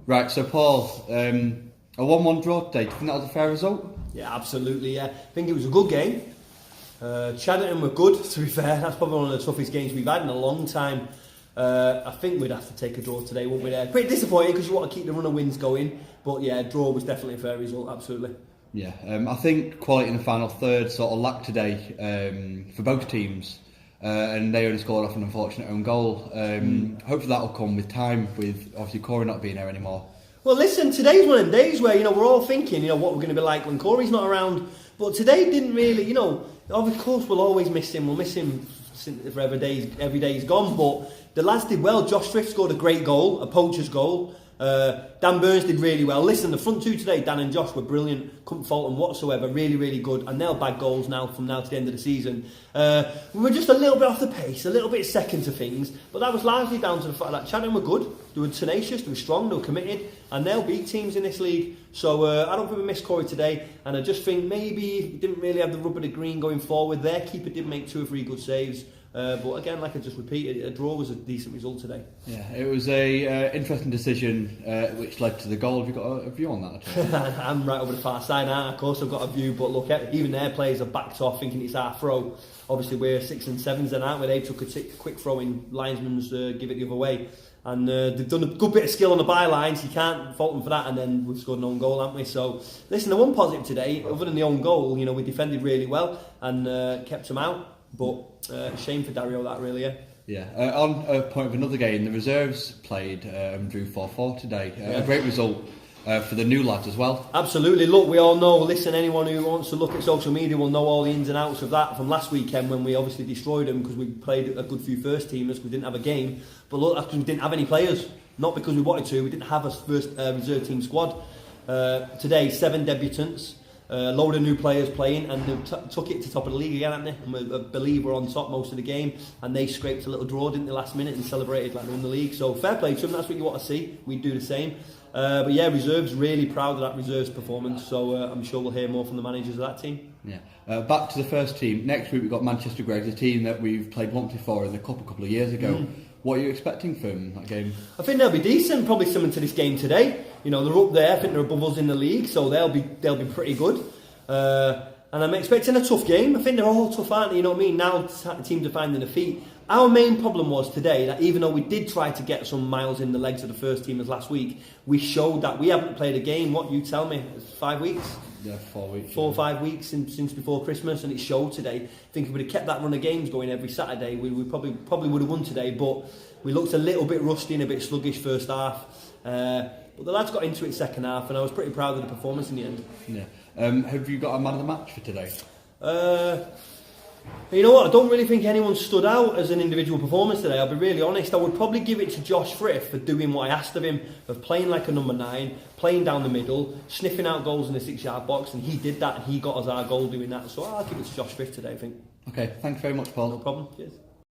Right, so Paul, a 1-1 draw today, do you think that was a fair result? Yeah, absolutely, yeah. I think it was a good game. Chadderton were good, to be fair. That's probably one of the toughest games we've had in a long time. I think we'd have to take a draw today, wouldn't we? There, pretty disappointing because you want to keep the run of wins going. But yeah, draw was definitely a fair result, absolutely. Yeah, I think quality in the final third sort of lacked today for both teams. And they only scored off an unfortunate own goal. Hopefully that'll come with time, with obviously Corey not being there anymore. Well, listen, today's one of them days where, we're all thinking, what we're going to be like when Corey's not around. But today didn't really, of course we'll always miss him. We'll miss him for every day's gone. But the lads did well. Josh Swift scored a great goal, a poacher's goal. Dan Burns did really well. Listen, the front two today, Dan and Josh, were brilliant. Couldn't fault them whatsoever. Really, really good. And they'll bag goals now from now to the end of the season. We were just a little bit off the pace, a little bit second to things. But that was largely down to the fact that Chadderton were good. They were tenacious, they were strong, they were committed. And they'll beat teams in this league. So I don't think we missed Corey today. And I just think maybe we didn't really have the rub of the green going forward. Their keeper did make 2 or 3 good saves. But again, like I just repeated, a draw was a decent result today. Yeah, it was a interesting decision which led to the goal. Have you got a view on that at all? I'm right over the far side now. Of course I've got a view, but look, even their players are backed off thinking it's our throw. Obviously we're 6 and 7s then, aren't we? They took a quick throw in, linesman's give it the other way. And they've done a good bit of skill on the bylines. You can't fault them for that. And then we've scored an own goal, haven't we? So, listen, the one positive today, other than the own goal, we defended really well and kept them out. But shame for Dario that, really, yeah. Yeah. On a point of another game, the reserves played and drew 4-4 today. A great result for the new lads as well. Absolutely. Look, we all know, listen, anyone who wants to look at social media will know all the ins and outs of that from last weekend when we obviously destroyed them because we played a good few first teamers. We didn't have a game. But look, after we didn't have any players. Not because we wanted to. We didn't have a first reserve team squad. Today, 7 debutants. A load of new players playing, and they took it to top of the league again, haven't they? And I believe we're on top most of the game, and they scraped a little draw, didn't they, last minute, and celebrated like they won the league. So fair play to them. That's what you want to see. We'd do the same. But yeah, reserves, really proud of that reserves performance. So I'm sure we'll hear more from the managers of that team. Yeah. Back to the first team. Next week we've got Manchester Gregs, a team that we've played once before in the cup a couple of years ago. What are you expecting from that game? I think they'll be decent, probably similar to this game today. They're up there. I think they're above us in the league, so they'll be pretty good. And I'm expecting a tough game. I think they're all tough, aren't they? You know what I mean? Now teams are finding their feet. Our main problem was today that even though we did try to get some miles in the legs of the first teamers last week, we showed that we haven't played a game. What, you tell me? 5 weeks? Yeah, 4 weeks. 4 or 5 weeks since before Christmas, and it showed today. I think if we'd have kept that run of games going every Saturday, we probably would have won today. But we looked a little bit rusty and a bit sluggish first half. But the lads got into it second half, and I was pretty proud of the performance in the end. Yeah. Have you got a man of the match for today? You know what? I don't really think anyone stood out as an individual performance today. I'll be really honest. I would probably give it to Josh Frith for doing what I asked of him, of playing like a number 9, playing down the middle, sniffing out goals in the 6-yard box, and he did that, and he got us our goal doing that. So I'll give it to Josh Frith today, I think. Okay, thanks very much, Paul. No problem. Cheers.